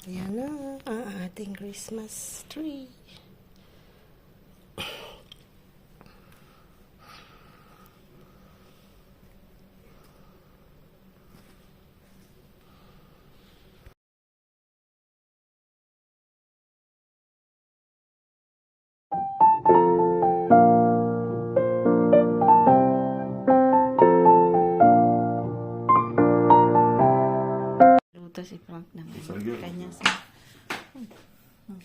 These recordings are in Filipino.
Ayan na ang ating Christmas tree. Luto si Frank ng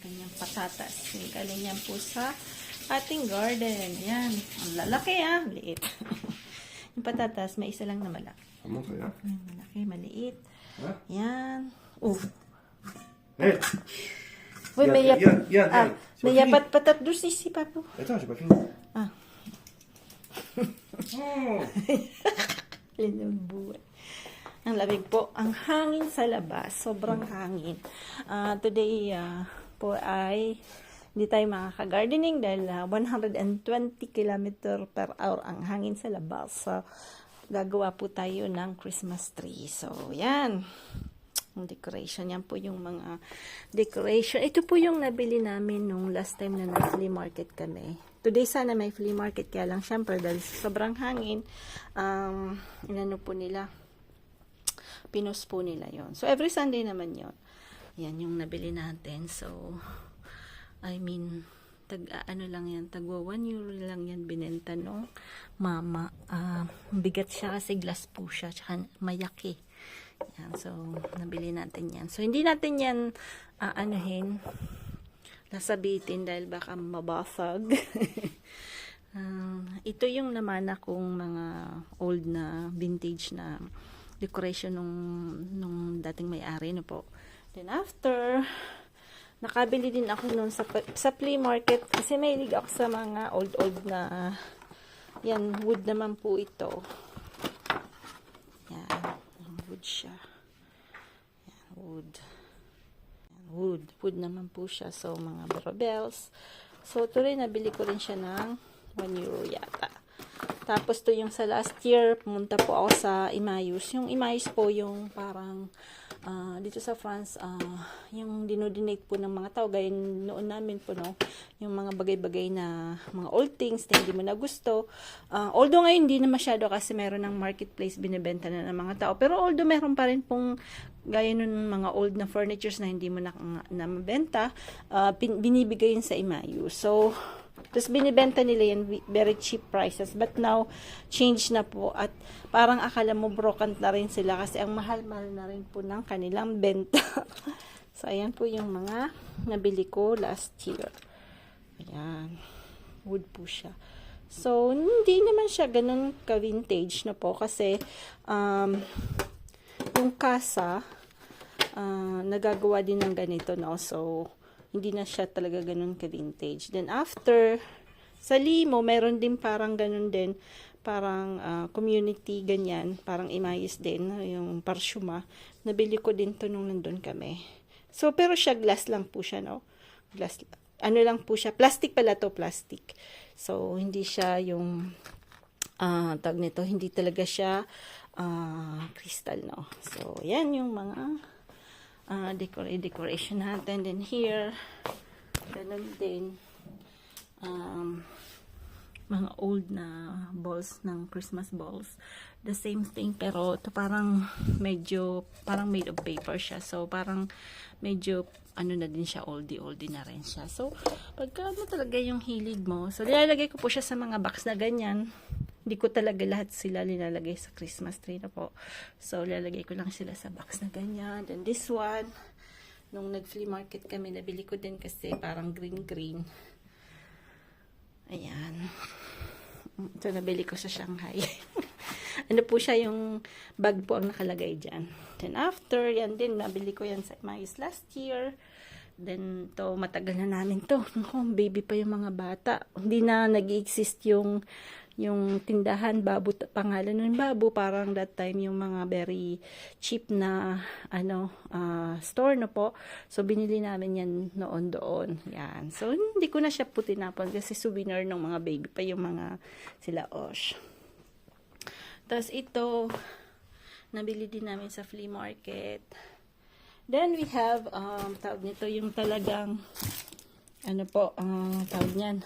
kanyang patatas. Galing yan po sa ating garden. Ayan. Ang lalaki liit. Yung patatas, may isa lang na malaki. Ano kaya? Malaki, maliit. Huh? Yan. Hey! Uy, may Yan. may yapat-patat doon si Papo. Attends, j'ai pas fini. Oh! Linong buhay. Ang lamig po. Ang hangin sa labas. Sobrang hangin. Today po ay hindi tayo makaka-gardening dahil 120 km per hour ang hangin sa labas. So, gagawa po tayo ng Christmas tree. So, yan. Ang decoration. Yan po yung mga decoration. Ito po yung nabili namin nung last time na nag-flea market kami. Today sana may flea market, kaya lang syempre dahil sobrang hangin, inano po nila, pinost po nila yon. So every Sunday naman yon. Yan yung nabili natin. So I mean, ano lang yan, tagwa 1 euro lang yan binenta nung mama. Bigat siya kasi glass po siya, tsaka mayaki. Yan, so nabili natin yan. So hindi natin yan nasabitin dahil baka mabasag. Ito yung naman akong mga old na vintage na decoration nung dating may-ari, no po. Then after, nakabili din ako noon sa flea market kasi mahilig ako sa mga old na yan, wood naman po ito. Yan, wood siya. Yan, wood naman po siya. So, mga barabels. So, ito rin, nabili ko rin siya ng 1 euro yata. Tapos, to yung sa last year, pumunta po ako sa Emmaus. Yung Emmaus po, yung parang, dito sa France, yung dinodonate po ng mga tao, gaya noon namin po, no? Yung mga bagay-bagay na, mga old things na hindi mo na gusto. Although ngayon, hindi na masyado kasi meron ng marketplace binibenta na ng mga tao. Pero although meron pa rin pong gaya nun mga old na furnitures na hindi mo na mabenta, binibigay yun sa Emmaus. So, tapos binibenta nila yan very cheap prices. But now, change na po. At parang akala mo broken na rin sila kasi ang mahal-mahal na rin po ng kanilang benta. So, ayan po yung mga nabili ko last year. Ayan. Wood po siya. So, hindi naman siya ganun ka-vintage na po kasi yung kasa nagagawa din ng ganito, no? So, hindi na siya talaga ganun ka-vintage. Then, after, sa Limo, meron din parang ganun din, parang community, ganyan, parang Emmaus din, yung Parshuma. Nabili ko din to nung nandun kami. So, pero siya, glass lang po siya, no? Glass, ano lang po siya, plastic pala to, plastic. So, hindi siya yung, tag nito, hindi talaga siya, crystal, no? So, yan yung mga, decoration natin. Then here, ganun din, mga old na balls ng Christmas balls. The same thing, pero ito parang medyo, parang made of paper siya. So, parang medyo, ano na din siya, oldie na rin siya. So, pagka ano talaga yung hilig mo, so, nilalagay ko po siya sa mga box na ganyan. Hindi ko talaga lahat sila nilalagay sa Christmas tree na po. So, nilalagay ko lang sila sa box na ganyan. Then, this one, nung nag-flea market kami, nabili ko din kasi parang green. Ayan. Ito, nabili ko sa Shanghai. Ano po siya, yung bag po ang nakalagay dyan. Then, after, yan din, nabili ko yan sa Emmaus last year. Then, to matagal na namin to. Baby pa yung mga bata. Hindi na nag-exist yung tindahan, Babu, pangalan nun Babu, parang that time yung mga very cheap na store, no po. So, binili namin yan noon doon. Yan. So, hindi ko na siya po tinapon kasi souvenir ng mga baby pa yung mga sila Osh. Tapos ito, nabili din namin sa flea market. Then we have, tawag nito yung talagang, ano po, tawag niyan,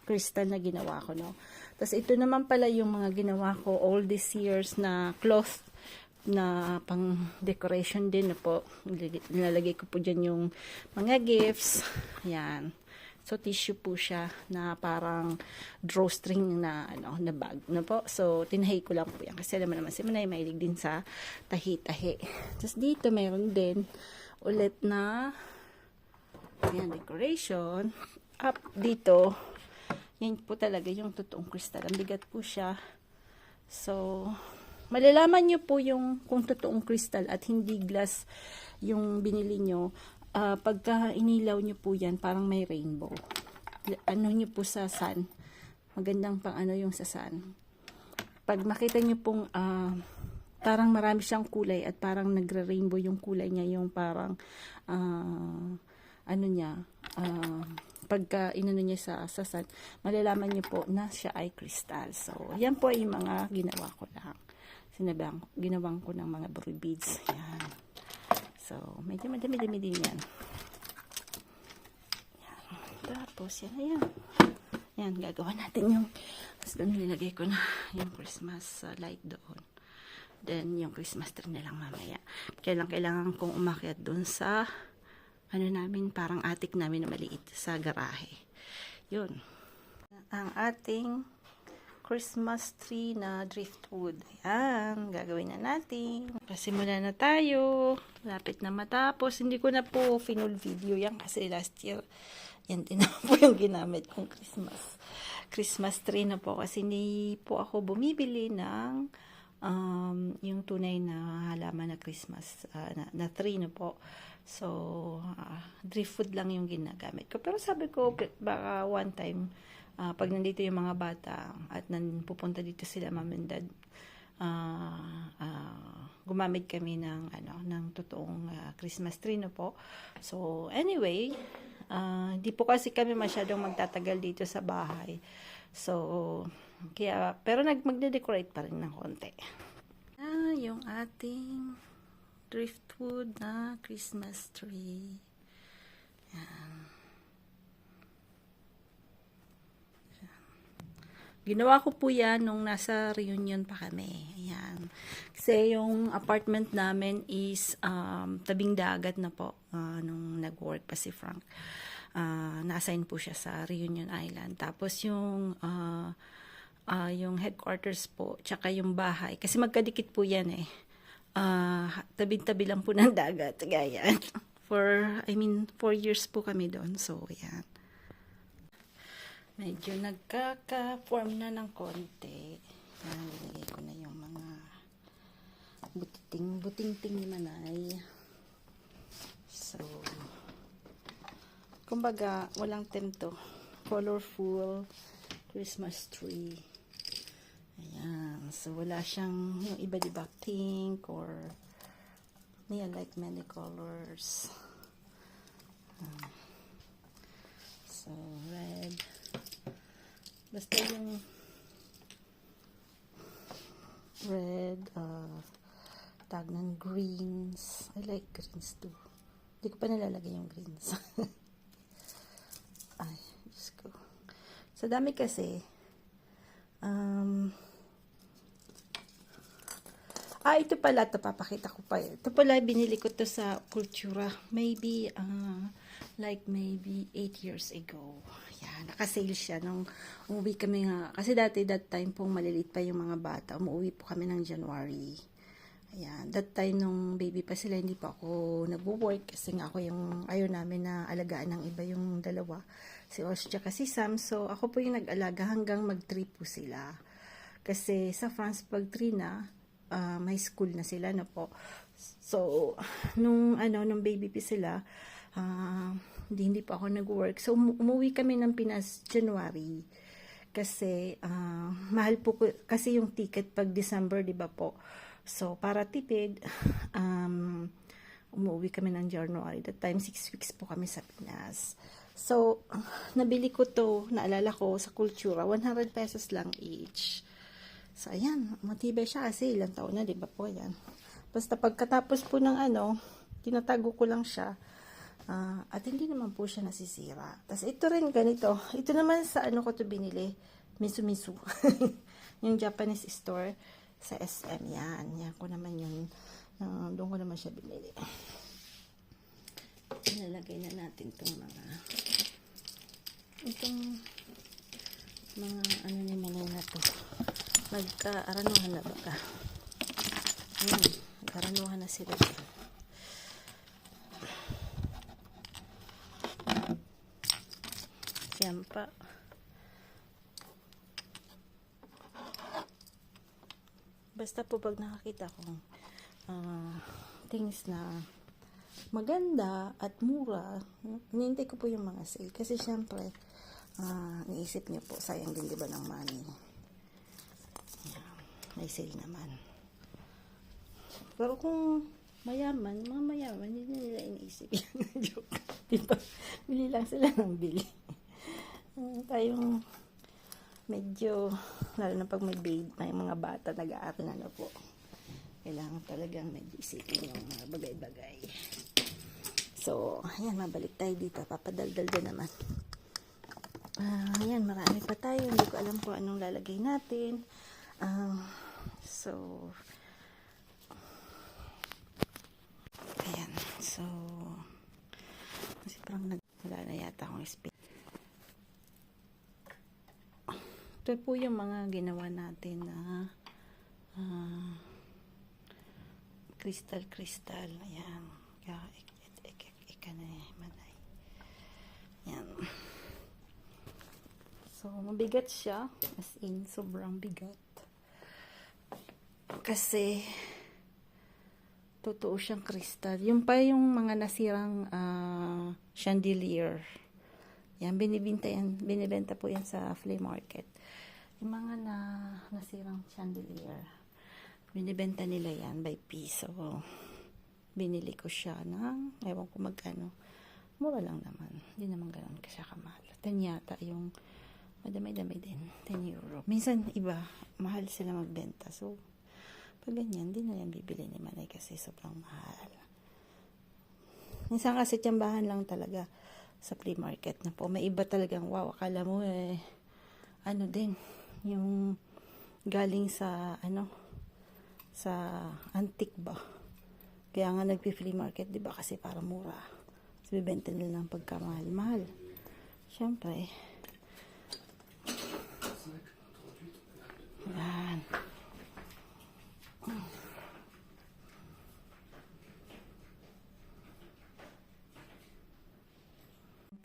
crystal na ginawa ko, no? Tapos ito naman pala yung mga ginawa ko all these years na cloth na pang decoration din, no po. Nilalagay ko po dyan yung mga gifts. Yan. So, tissue po siya na parang drawstring na, na bag, no po. So, tinahi ko lang po yan. Kasi alam mo naman, si Manay mahilig din sa tahi-tahi. Tapos dito, mayroon din ulit na yan, decoration. Up dito, yan po talaga yung totoong crystal. Ang bigat po siya. So, malalaman nyo po yung kung totoong crystal at hindi glass yung binili nyo. Pagka inilaw nyo po yan, parang may rainbow. Ano nyo po sa sun. Magandang pang ano yung sa sun. Pag makita nyo pong parang marami siyang kulay at parang nagre-rainbow yung kulay niya, yung parang ano niya, pagka inano niya sa sun, malalaman niyo po na siya ay crystal. So, yan po ay mga ginawa ko lang. Ginawang ko ng mga blue beads. Yan. So, medyo madami-dami din yan. Yan. Tapos, yan na yan. Yan, gagawa natin yung, tapos doon nilagay ko na yung Christmas light doon. Then, yung Christmas tree na lang mamaya. Kailangan kong umakyat doon sa ano namin, parang attic namin na maliit sa garahe. Yun. Ang ating Christmas tree na driftwood. Ayan, gagawin na natin. Pasimula na tayo. Lapit na matapos. Hindi ko na po final video yan kasi last year, yan din na po yung ginamit kong Christmas tree na po. Kasi hindi po ako bumibili ng yung tunay na halaman na Christmas na tree na po. So, driftwood lang yung ginagamit ko. Pero sabi ko, baka one time, pag nandito yung mga bata at pupunta dito sila, mom and dad, gumamit kami ng totoong Christmas tree na po. So, anyway, hindi po kasi kami masyadong magtatagal dito sa bahay. So, kaya, pero magde-decorate pa rin ng konti. Yung ating driftwood na Christmas tree. Yan. Ginawa ko po yan nung nasa reunion pa kami. Ayan. Kasi yung apartment namin is tabing dagat na po nung nag-work pa si Frank. Na-assign po siya sa Reunion Island. Tapos yung headquarters po, tsaka yung bahay. Kasi magkadikit po yan eh. Tabi-tabi lang po ng dagat. Ganyan. 4 years po kami doon. So, yan. Medyo nagkaka-form na ng konti. Nilagay ko na yung mga buting-ting ni Manay. So, kumbaga, walang temto. Colorful Christmas tree. Ayan. So, wala siyang, yung iba diba, pink or like many colors. So, red. Basta yung red, tag ng greens. I like greens too. Hindi ko pa nilalagay yung greens. Ay, Diyos ko. Sa dami kasi, ito pala, papakita ko pa. Ito pala, binili ko to sa Cultura. Maybe 8 years ago. Yan, nakasale siya nung umuwi kami nga. Kasi dati, that time pong malilit pa yung mga bata. Umuwi po kami ng January. Ayan, that time nung baby pa sila, hindi pa ako nagwo-work. Kasi nga ako yung, ayaw namin na alagaan ng iba yung dalawa. Si Osh tsaka si Sam. So, ako po yung nag-alaga hanggang mag-3 po sila. Kasi sa France, pag 3 na, may school na sila na po. So, nung baby pa sila, hindi pa ako nag-work. So, umuwi kami ng Pinas January. Kasi, mahal po kasi yung ticket pag December, di ba po? So, para tipid, umuwi kami ng January. That time, 6 weeks po kami sa Pinas. So, nabili ko to, naalala ko, sa Cultura, 100 pesos lang each. So, ayan, matibay siya kasi ilang taon na, di ba po, yan. Basta pagkatapos po ng tinatago ko lang siya. At hindi naman po siya nasisira. Tapos ito rin ganito. Ito naman sa ano ko to binili. Misu. Yung Japanese store sa SM. Yan ko naman yun. Doon ko naman siya binili. Ilalagay na natin itong mga ano naman na to. Nagkaaranuhan na baka. Nagkaaranuhan na sila. Siyampa. Basta po pag nakakita kong things na maganda at mura, hinihintay ko po yung mga sale. Kasi syempre, niisip niyo po, sayang din diba ng money. May sale naman. Pero kung mayaman, mga mayaman, hindi nila iniisip yan. Joke. Diba? Bili lang sila ng bili. Tayong medyo, lalo na pag may mga bata nag-aaral na po. Kailangan talagang medyo isipin yung mga bagay-bagay. So, ayan, mabalik tayo dito. Papadaldal din naman. Ayan, marami pa tayo. Hindi ko alam kung anong lalagay natin. So, ayan. So, kasi parang wala na yata akong space. Ito po yung mga ginawa natin na crystal. Ayan. Manay. Ayan. So, mabigat siya. As in, sobrang bigat. Kasi, totoo siyang crystal. Yung pa yung mga nasirang chandelier. Yan, binibenta po yan sa flea market. Yung mga nasirang chandelier, binibenta nila yan by piece. So, binili ko siya ng, ewan ko magkano, mura lang naman. Hindi naman ganoon kasi kamahal. 10 yata yung, madamay-damay din, 10 euro. Minsan iba, mahal sila magbenta. So, pag ganyan, hindi na yan bibili ni Manay kasi sobrang mahal. Minsan kasi tiyambahan lang talaga sa flea market na po. May iba talagang, wow, akala mo ano din, yung galing sa, sa antique ba. Kaya nga nagpi-flea market, di ba? Kasi para mura. Kasi bibenta nila ng pagkamahal-mahal. Siyempre. Yan.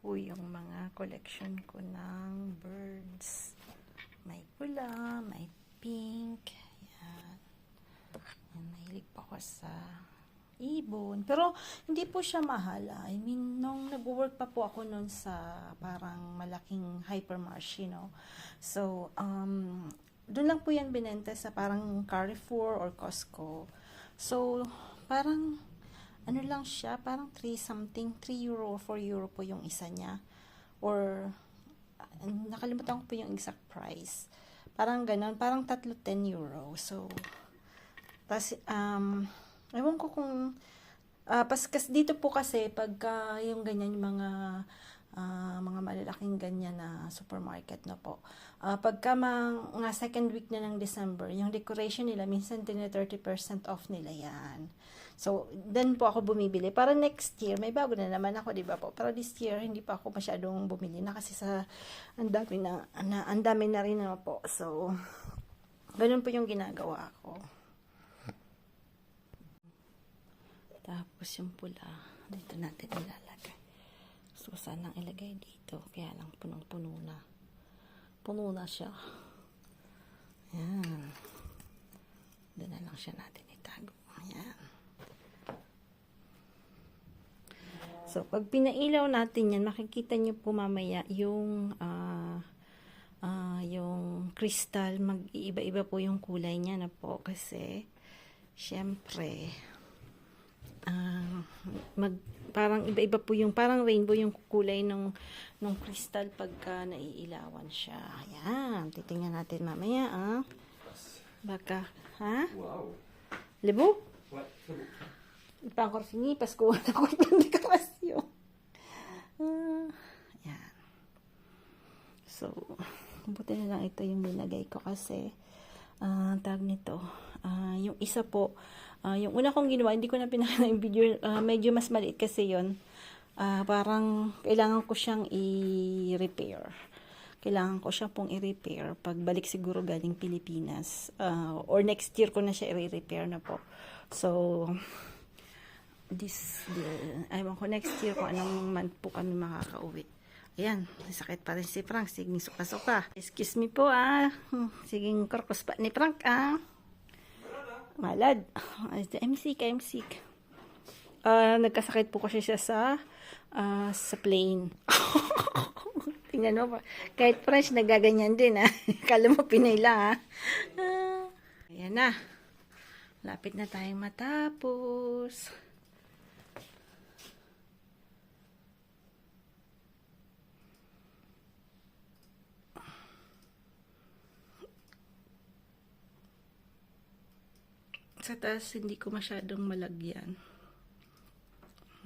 Po yung mga collection ko ng birds. May pula, may pink. Yan. Yan, mahilig pa ako sa ibon. Pero, hindi po siya mahal. I mean, nung nag-work pa po ako nun sa parang malaking hypermarket, So, doon lang po yan binenta sa parang Carrefour or Costco. So, parang, ano lang siya, parang 3 euro or 4 euro po yung isa niya. Or, nakalimutan ko po yung exact price. Parang ganon, parang 10 euro. So, tas, ewan ko kung, kasi dito po kasi, pagka yung ganyan, yung mga malalaking ganyan na supermarket na po. Pagka mga second week na ng December, yung decoration nila, minsan 30% off nila yan. So, then po ako bumibili. Para next year, may bago na naman ako, di ba po? Pero this year, hindi pa ako masyadong bumili na kasi sa, ang dami na rin na po. So, ganun po yung ginagawa ko. Tapos yung pula, dito natin ilalagay. So, sanang ilagay dito. Kaya lang punong-puno na. Puno na siya. Ayan. Doon na lang siya natin itago. Ayan. So, pag pinailaw natin yan, makikita nyo po mamaya yung crystal. Mag-iiba-iba po yung kulay niya na po. Kasi, syempre, parang iba-iba po yung, parang rainbow yung kulay nung crystal pagka naiilawan siya. Ayan. Titingnan natin mamaya, Baka, ha? Wow. Libo? What? Ipangkor sinipas ko. Ako yung dekorasyon. Yan. So, buti na lang ito yung nilagay ko kasi tag nito. Yung isa po, yung una kong ginawa, hindi ko na pinakita yung video, medyo mas maliit kasi yon. Parang kailangan ko siyang i-repair. Kailangan ko siya pong i-repair pagbalik siguro galing Pilipinas. Or next year ko na siya i-repair na po. So, ewan ko next year kung anong month po kami makakauwi. Ayan, sakit pa rin si Frank. Siging suka-suka. Excuse me po Siging korkos pa ni Frank Malad. I'm sick. Nagkasakit po kasi siya sa plane. Tingnan mo pa. Kahit French, nagaganyan din Kala mo Pinay lang Ayan na. Lapit na tayong matapos. Sa taas, hindi ko masyadong malagyan.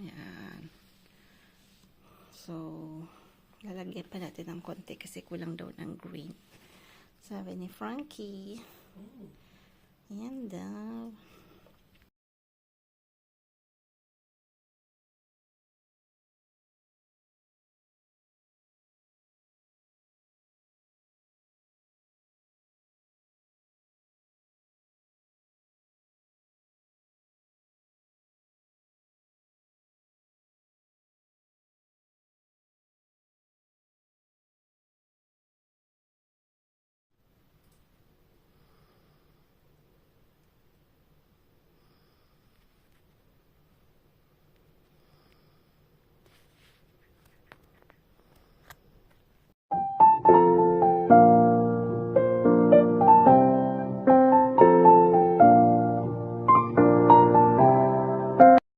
Yan. So, lalagyan pa natin ng konti kasi kulang daw ng green. Sabi ni Frankie. Yan daw.